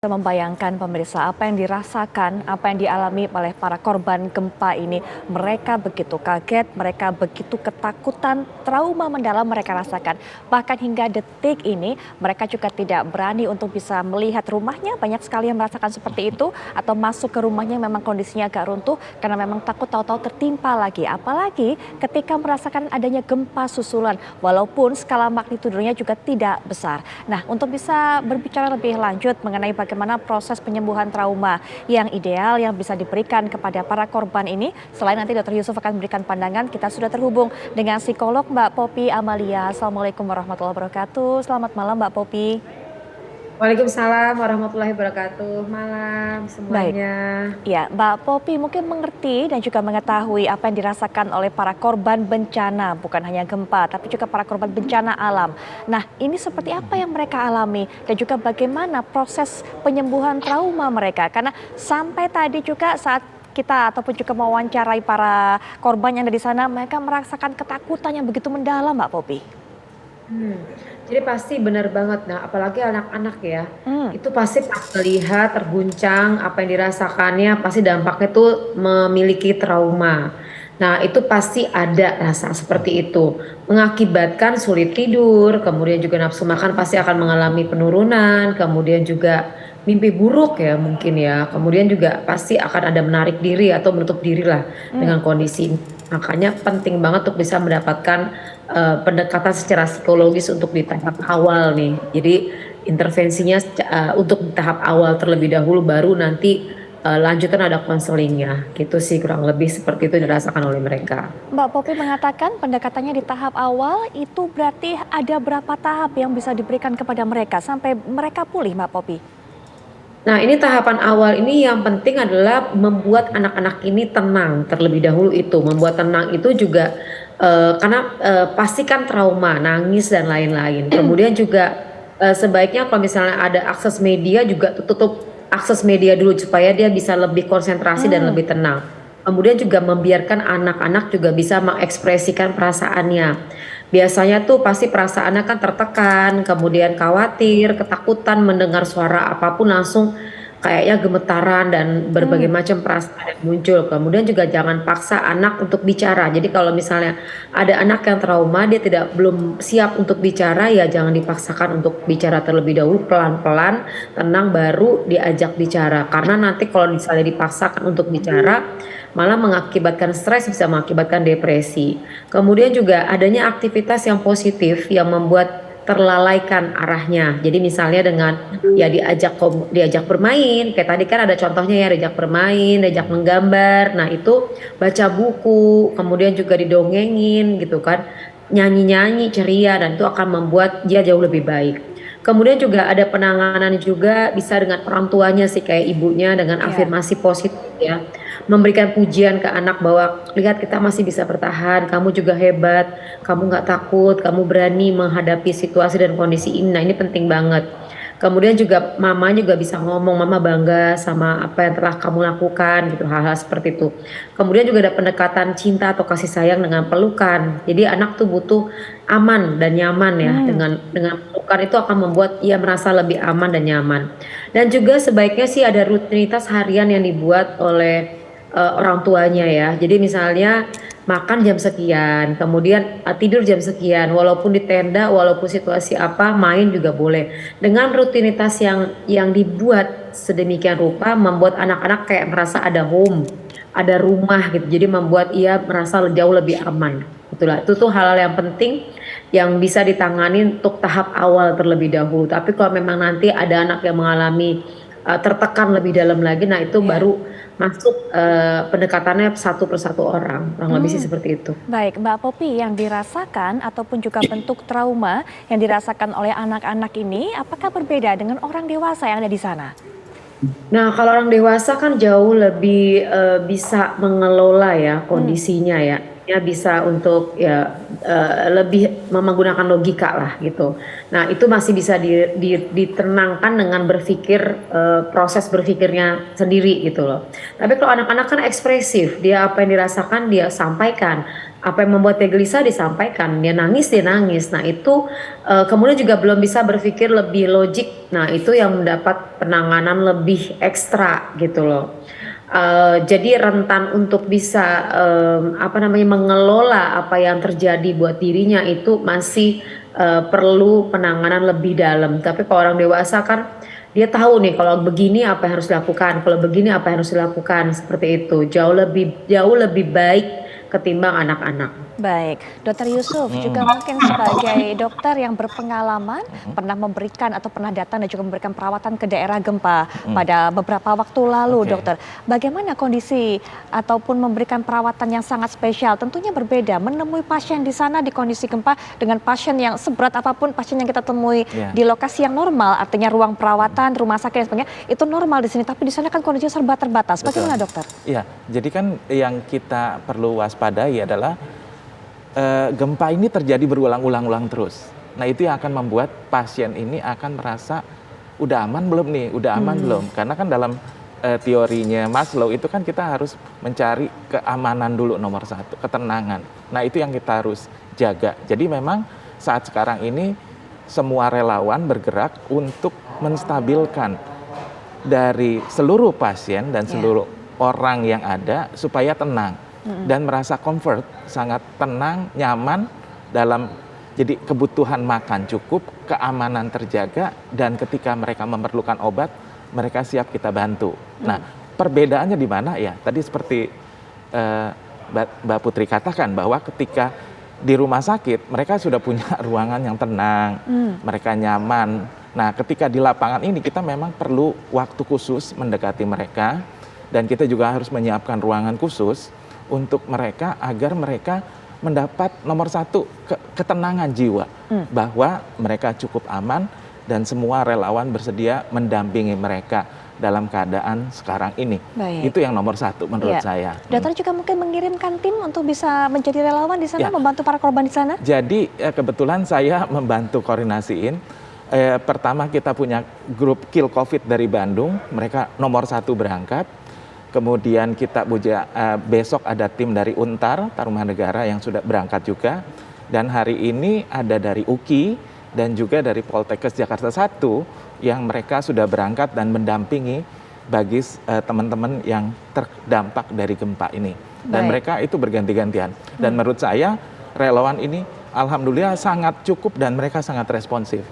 Bisa membayangkan pemirsa apa yang dirasakan, apa yang dialami oleh para korban gempa ini. Mereka begitu kaget, mereka begitu ketakutan, trauma mendalam mereka rasakan. Bahkan hingga detik ini mereka juga tidak berani untuk bisa melihat rumahnya. Banyak sekali yang merasakan seperti itu atau masuk ke rumahnya yang memang kondisinya agak runtuh karena memang takut tahu-tahu tertimpa lagi. Apalagi ketika merasakan adanya gempa susulan walaupun skala magnitudenya juga tidak besar. Nah, untuk bisa berbicara lebih lanjut mengenai bagaimana proses penyembuhan trauma yang ideal yang bisa diberikan kepada para korban ini. Selain nanti Dr. Yusuf akan memberikan pandangan, kita sudah terhubung dengan psikolog Mbak Poppy Amalia. Assalamualaikum warahmatullahi wabarakatuh. Selamat malam Mbak Poppy. Waalaikumsalam warahmatullahi wabarakatuh. Malam Baik, semuanya. ya Mbak Poppy mungkin mengerti dan juga mengetahui apa yang dirasakan oleh para korban bencana, bukan hanya gempa, tapi juga para korban bencana alam. Nah, ini seperti apa yang mereka alami dan juga bagaimana proses penyembuhan trauma mereka? Karena sampai tadi juga saat kita ataupun juga mewawancarai para korban yang ada di sana, mereka merasakan ketakutan yang begitu mendalam, Mbak Poppy. Hmm, Jadi pasti benar banget. Nah, apalagi anak-anak ya, Hmm, itu pasti pas melihat terguncang apa yang dirasakannya, pasti dampaknya tuh memiliki trauma. Nah, itu pasti ada rasa seperti itu, mengakibatkan sulit tidur, kemudian juga nafsu makan pasti akan mengalami penurunan, kemudian juga mimpi buruk ya mungkin ya, kemudian juga pasti akan ada menarik diri atau menutup diri lah hmm. dengan kondisi ini. Makanya penting banget untuk bisa mendapatkan pendekatan secara psikologis untuk di tahap awal nih. Jadi intervensinya untuk di tahap awal terlebih dahulu baru nanti lanjutan ada konselingnya. Gitu sih kurang lebih seperti itu dirasakan oleh mereka. Mbak Poppy mengatakan pendekatannya di tahap awal itu berarti ada berapa tahap yang bisa diberikan kepada mereka sampai mereka pulih, Mbak Poppy? Nah, ini tahapan awal ini yang penting adalah membuat anak-anak ini tenang terlebih dahulu itu. Membuat tenang itu juga karena pasti kan trauma, nangis dan lain-lain. Kemudian juga sebaiknya kalau misalnya ada akses media juga tutup akses media dulu supaya dia bisa lebih konsentrasi dan Hmm, lebih tenang. Kemudian juga membiarkan anak-anak juga bisa mengekspresikan perasaannya. Biasanya tuh pasti perasaannya kan tertekan, kemudian khawatir, ketakutan mendengar suara apapun langsung kayaknya gemetaran dan berbagai hmm. macam perasaan yang muncul. Kemudian juga jangan paksa anak untuk bicara. Jadi kalau misalnya ada anak yang trauma, dia belum siap untuk bicara, ya jangan dipaksakan untuk bicara terlebih dahulu, pelan-pelan, tenang baru diajak bicara. Karena nanti kalau misalnya dipaksakan untuk bicara, malah mengakibatkan stres, bisa mengakibatkan depresi. Kemudian juga adanya aktivitas yang positif yang membuat terlalaikan arahnya. Jadi misalnya dengan ya diajak bermain, kayak tadi kan ada contohnya ya diajak bermain, diajak menggambar. Nah, itu baca buku, kemudian juga didongengin gitu kan. Nyanyi-nyanyi ceria dan itu akan membuat dia jauh lebih baik. Kemudian juga ada penanganan juga bisa dengan orang tuanya sih kayak ibunya dengan Ya. afirmasi positif ya. Memberikan pujian ke anak bahwa lihat kita masih bisa bertahan, kamu juga hebat, kamu nggak takut, kamu berani menghadapi situasi dan kondisi ini. Nah, ini penting banget. Kemudian juga mama juga bisa ngomong, mama bangga sama apa yang telah kamu lakukan gitu, hal-hal seperti itu. Kemudian juga ada pendekatan cinta atau kasih sayang dengan pelukan. Jadi anak tuh butuh aman dan nyaman ya, Hmm. dengan pelukan itu akan membuat ia merasa lebih aman dan nyaman. Dan juga sebaiknya sih ada rutinitas harian yang dibuat oleh orang tuanya ya. Jadi misalnya makan jam sekian, kemudian tidur jam sekian, walaupun di tenda, walaupun situasi apa, main juga boleh. Dengan rutinitas yang dibuat sedemikian rupa, membuat anak-anak kayak merasa ada home, ada rumah gitu. Jadi membuat ia merasa jauh lebih aman. Itulah, itu tuh hal-hal yang penting yang bisa ditangani untuk tahap awal terlebih dahulu. Tapi kalau memang nanti ada anak yang mengalami tertekan lebih dalam lagi, nah itu Ya. baru masuk pendekatannya satu persatu orang, kurang lebih sih Hmm. seperti itu. Baik, Mbak Poppy, yang dirasakan ataupun juga bentuk trauma yang dirasakan oleh anak-anak ini, apakah berbeda dengan orang dewasa yang ada di sana? Nah, kalau orang dewasa kan jauh lebih bisa mengelola ya Hmm. kondisinya ya. Ya bisa untuk ya lebih menggunakan logika lah gitu. Nah itu masih bisa ditenangkan dengan berpikir, proses berpikirnya sendiri gitu loh. Tapi kalau anak-anak kan ekspresif, dia apa yang dirasakan dia sampaikan, apa yang membuat dia gelisah disampaikan, dia nangis. Nah itu kemudian juga belum bisa berpikir lebih logik. Nah itu yang mendapat penanganan lebih ekstra gitu loh. Jadi rentan untuk bisa mengelola apa yang terjadi buat dirinya itu masih perlu penanganan lebih dalam. Tapi kalau orang dewasa kan dia tahu nih kalau begini apa yang harus dilakukan, kalau begini apa yang harus dilakukan, seperti itu. Jauh lebih baik ketimbang anak-anak. Baik, Dokter Yusuf juga mungkin sebagai dokter yang berpengalaman pernah memberikan atau pernah datang dan juga memberikan perawatan ke daerah gempa pada beberapa waktu lalu, dokter. Bagaimana kondisi ataupun memberikan perawatan yang sangat spesial? Tentunya berbeda menemui pasien di sana di kondisi gempa dengan pasien yang seberat apapun pasien yang kita temui di lokasi yang normal, artinya ruang perawatan, rumah sakit dan sebagainya itu normal di sini, tapi di sana kan kondisinya serba terbatas. Bagaimana, dokter? Iya, jadi kan yang kita perlu waspadai adalah gempa ini terjadi berulang-ulang terus. Nah itu yang akan membuat pasien ini akan merasa udah aman belum nih, udah aman belum. Karena kan dalam teorinya Maslow itu kan kita harus mencari keamanan dulu nomor satu, ketenangan. Nah itu yang kita harus jaga. Jadi memang saat sekarang ini semua relawan bergerak untuk menstabilkan dari seluruh pasien dan seluruh orang yang ada supaya tenang. Dan merasa comfort, sangat tenang, nyaman dalam jadi kebutuhan makan cukup, keamanan terjaga, dan ketika mereka memerlukan obat, mereka siap kita bantu. Nah, perbedaannya di mana ya? Tadi seperti Mbak Putri katakan bahwa ketika di rumah sakit mereka sudah punya ruangan yang tenang, mereka nyaman. Nah, ketika di lapangan ini kita memang perlu waktu khusus mendekati mereka, dan kita juga harus menyiapkan ruangan khusus untuk mereka agar mereka mendapat nomor satu ketenangan jiwa bahwa mereka cukup aman dan semua relawan bersedia mendampingi mereka dalam keadaan sekarang ini. Baik. Itu yang nomor satu menurut saya. Dokter juga mungkin mengirimkan tim untuk bisa menjadi relawan di sana, membantu para korban di sana? Jadi kebetulan saya membantu koordinasiin. Pertama kita punya grup Kill COVID dari Bandung, mereka nomor satu berangkat. Kemudian kita besok ada tim dari Untar, Tarumanegara yang sudah berangkat juga. Dan hari ini ada dari UKI dan juga dari Poltekkes Jakarta 1 yang mereka sudah berangkat dan mendampingi bagi teman-teman yang terdampak dari gempa ini. Dan mereka itu berganti-gantian. Dan menurut saya relawan ini alhamdulillah sangat cukup dan mereka sangat responsif.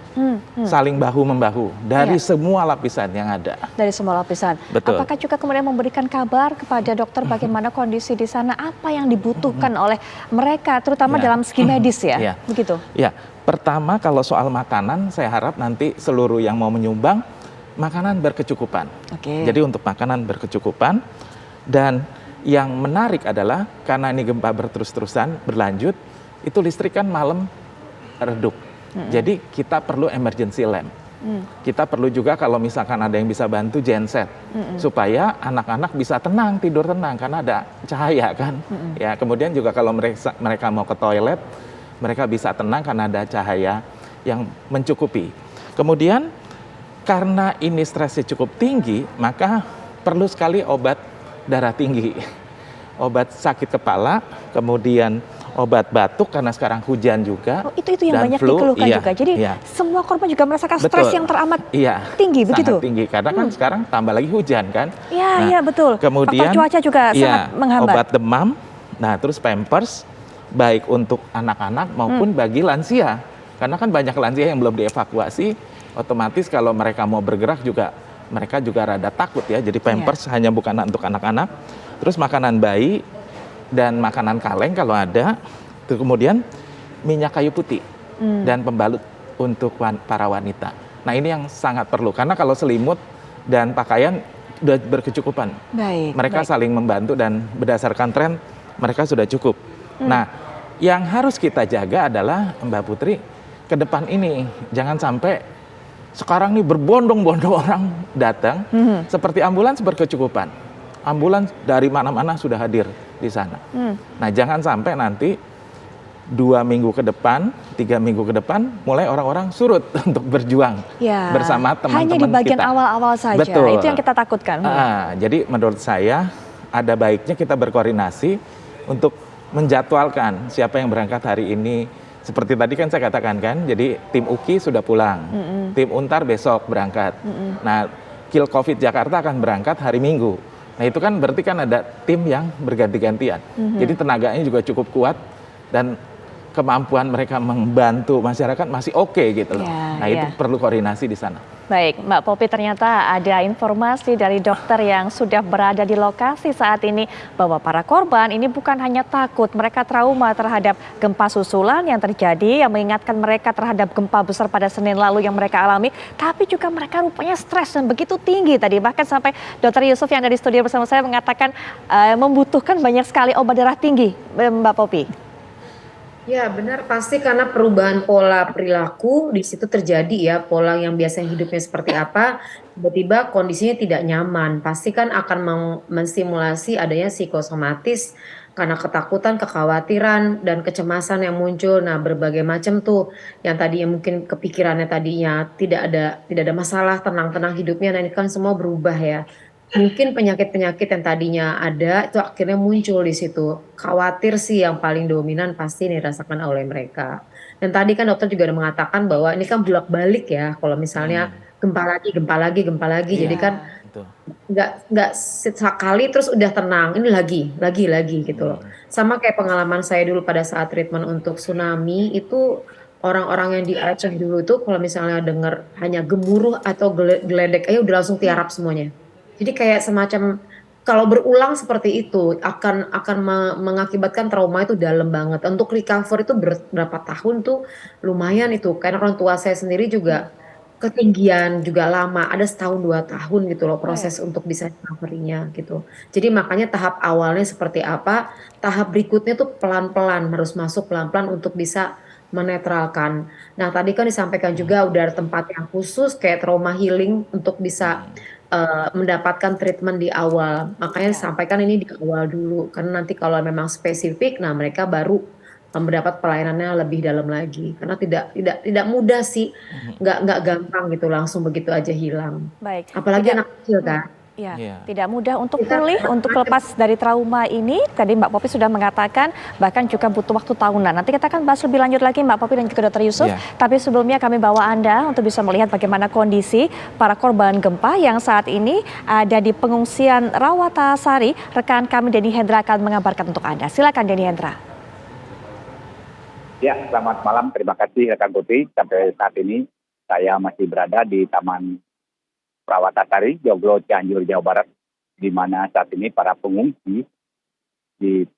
Saling bahu-membahu dari semua lapisan yang ada. Dari semua lapisan. Betul. Apakah juga kemudian memberikan kabar kepada dokter bagaimana kondisi di sana, apa yang dibutuhkan oleh mereka, terutama dalam segi medis ya? Begitu? Ya, pertama kalau soal makanan, saya harap nanti seluruh yang mau menyumbang, makanan berkecukupan. Jadi untuk makanan berkecukupan, dan yang menarik adalah karena ini gempa berterus-terusan, berlanjut, itu listrik kan malam redup. Jadi kita perlu emergency lamp. Kita perlu juga kalau misalkan ada yang bisa bantu genset supaya anak-anak bisa tenang, tidur tenang karena ada cahaya kan. Ya, kemudian juga kalau mereka mau ke toilet, mereka bisa tenang karena ada cahaya yang mencukupi. Kemudian karena ini stresnya cukup tinggi, maka perlu sekali obat darah tinggi. Obat sakit kepala, kemudian obat batuk karena sekarang hujan juga. Oh, itu yang dan banyak flu, dikeluhkan juga. Jadi semua korban juga merasakan stres yang teramat tinggi, begitu? Sangat tinggi, karena kan sekarang tambah lagi hujan kan. Iya, betul. Kemudian faktor cuaca juga sangat menghambat. Obat demam, nah terus Pampers, baik untuk anak-anak maupun bagi lansia. Karena kan banyak lansia yang belum dievakuasi, otomatis kalau mereka mau bergerak juga, mereka juga rada takut ya. Jadi Pampers hanya bukan untuk anak-anak. Terus makanan bayi dan makanan kaleng kalau ada. Kemudian minyak kayu putih dan pembalut untuk para wanita. Nah ini yang sangat perlu karena kalau selimut dan pakaian sudah berkecukupan. Mereka saling membantu dan berdasarkan tren mereka sudah cukup. Nah yang harus kita jaga adalah Mbak Putri ke depan ini jangan sampai sekarang nih berbondong-bondong orang datang seperti ambulans berkecukupan. Ambulans dari mana-mana sudah hadir di sana. Nah jangan sampai nanti 2 minggu ke depan, 3 minggu ke depan, mulai orang-orang surut untuk berjuang Ya, bersama hanya di teman-teman bagian kita. awal-awal saja. Betul. Itu yang kita takutkan. Jadi menurut saya ada baiknya kita berkoordinasi untuk menjadwalkan siapa yang berangkat hari ini. Seperti tadi kan saya katakan kan, jadi tim UKI sudah pulang, tim Untar besok berangkat. Nah, Kill Covid Jakarta akan berangkat hari Minggu. Nah itu kan berarti kan ada tim yang berganti-gantian. Jadi tenaganya juga cukup kuat dan kemampuan mereka membantu masyarakat masih oke gitu loh. Ya, Nah itu ya. perlu koordinasi di sana. Baik, Mbak Popi, ternyata ada informasi dari dokter yang sudah berada di lokasi saat ini bahwa para korban ini bukan hanya takut, mereka trauma terhadap gempa susulan yang terjadi yang mengingatkan mereka terhadap gempa besar pada Senin lalu yang mereka alami, tapi juga mereka rupanya stres dan begitu tinggi tadi. Bahkan sampai Dokter Yusuf yang ada di studio bersama saya mengatakan membutuhkan banyak sekali obat darah tinggi, Mbak Popi. Ya benar, pasti karena perubahan pola perilaku di situ terjadi ya, pola yang biasanya hidupnya seperti apa, tiba-tiba kondisinya tidak nyaman. Pasti kan akan menstimulasi adanya psikosomatis karena ketakutan, kekhawatiran, dan kecemasan yang muncul. Nah, berbagai macam tuh yang tadinya mungkin kepikirannya tadinya tidak ada masalah, tenang-tenang hidupnya. Nah, ini kan semua berubah ya. Mungkin penyakit-penyakit yang tadinya ada itu akhirnya muncul di situ. Khawatir sih yang paling dominan pasti dirasakan oleh mereka. Dan tadi kan dokter juga udah mengatakan bahwa ini kan bolak-balik ya. Kalau misalnya gempa lagi, gempa lagi, gempa lagi. Jadi Iya, kan betul. nggak sekali terus udah tenang. Ini lagi gitu loh. Sama kayak pengalaman saya dulu pada saat treatment untuk tsunami itu orang-orang yang di Aceh dulu itu kalau misalnya dengar hanya gemuruh atau geledek aja udah langsung tiarap semuanya. Jadi kayak semacam kalau berulang seperti itu akan mengakibatkan trauma itu dalam banget. Untuk recover itu berapa tahun tuh lumayan itu. Karena orang tua saya sendiri juga ketinggian juga lama. Ada setahun 2 tahun gitu loh Oh ya. proses untuk bisa recovery-nya gitu. Jadi makanya tahap awalnya seperti apa, tahap berikutnya tuh pelan-pelan harus masuk pelan-pelan untuk bisa menetralkan. Nah tadi kan disampaikan juga udah ada tempat yang khusus kayak trauma healing untuk bisa mendapatkan treatment di awal. Makanya Ya. sampaikan ini di awal dulu, karena nanti kalau memang spesifik, nah mereka baru mendapat pelayanannya lebih dalam lagi. Karena tidak mudah sih, nggak gampang gitu langsung begitu aja hilang. Baik, Apalagi tidak anak kecil kan. ya, Iya. tidak mudah untuk Kita pulih, untuk lepas dari trauma ini. Tadi Mbak Popi sudah mengatakan bahkan juga butuh waktu tahunan. Nanti kita akan bahas lebih lanjut lagi Mbak Popi dan juga Dokter Yusuf. Iya. Tapi sebelumnya kami bawa Anda untuk bisa melihat bagaimana kondisi para korban gempa yang saat ini ada di pengungsian Rawatasari. Rekan kami Denny Hendra akan mengabarkan untuk Anda. Silakan Denny Hendra. Ya, selamat malam. Terima kasih rekan Putri. Sampai saat ini saya masih berada di Taman Rawatasari, Joglo, Cianjur, Jawa Barat, di mana saat ini para pengungsi di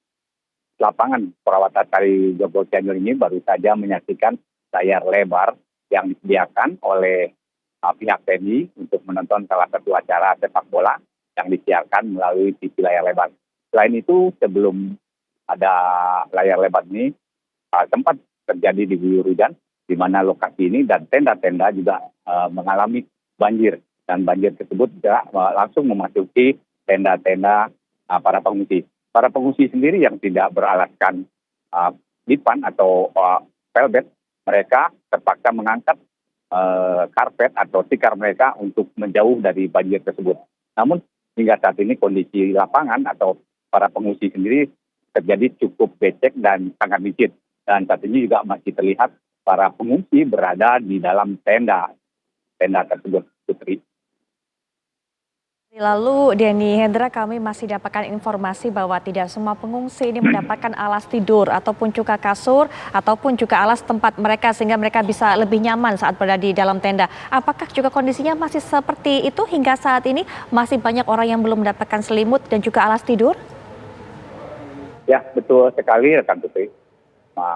lapangan Rawatasari, Joglo, Cianjur ini baru saja menyaksikan layar lebar yang disediakan oleh pihak TNI untuk menonton salah satu acara sepak bola yang disiarkan melalui TV layar lebar. Selain itu, sebelum ada layar lebar ini, sempat terjadi diguyur hujan, di mana lokasi ini dan tenda-tenda juga mengalami banjir. Dan banjir tersebut juga langsung memasuki tenda-tenda para pengungsi. Para pengungsi sendiri yang tidak beralaskan dipan atau velbet, mereka terpaksa mengangkat karpet atau tikar mereka untuk menjauh dari banjir tersebut. Namun hingga saat ini kondisi lapangan atau para pengungsi sendiri terjadi cukup becek dan sangat licin. Dan saat ini juga masih terlihat para pengungsi berada di dalam tenda tersebut, Putri. Lalu Denny Hendra, kami masih dapatkan informasi bahwa tidak semua pengungsi ini mendapatkan alas tidur ataupun juga kasur ataupun juga alas tempat mereka sehingga mereka bisa lebih nyaman saat berada di dalam tenda. Apakah juga kondisinya masih seperti itu hingga saat ini? Masih banyak orang yang belum mendapatkan selimut dan juga alas tidur? Ya, betul sekali rekan Putri.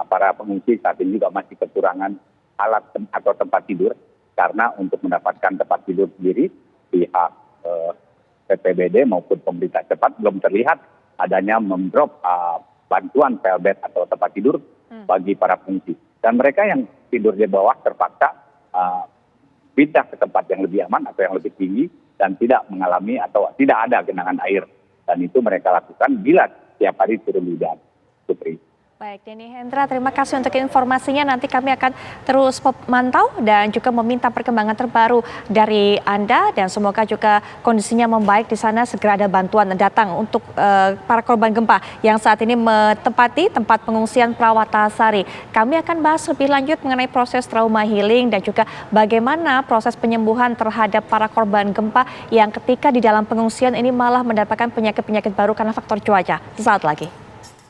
Para pengungsi saat ini juga masih kekurangan alat atau tempat tidur karena untuk mendapatkan tempat tidur sendiri pihak BPBD maupun pemerintah setempat belum terlihat adanya mendrop bantuan velbet atau tempat tidur bagi para pengungsi. Dan mereka yang tidur di bawah terpaksa pindah ke tempat yang lebih aman atau yang lebih tinggi dan tidak mengalami atau tidak ada genangan air. Dan itu mereka lakukan bila setiap hari turun hujan, Putri. Baik, Denny Hendra, terima kasih untuk informasinya. Nanti kami akan terus memantau dan juga meminta perkembangan terbaru dari Anda, dan semoga juga kondisinya membaik di sana, segera ada bantuan datang untuk para korban gempa yang saat ini menempati tempat pengungsian Prawatasari. Kami akan bahas lebih lanjut mengenai proses trauma healing dan juga bagaimana proses penyembuhan terhadap para korban gempa yang ketika di dalam pengungsian ini malah mendapatkan penyakit-penyakit baru karena faktor cuaca. Sesaat lagi.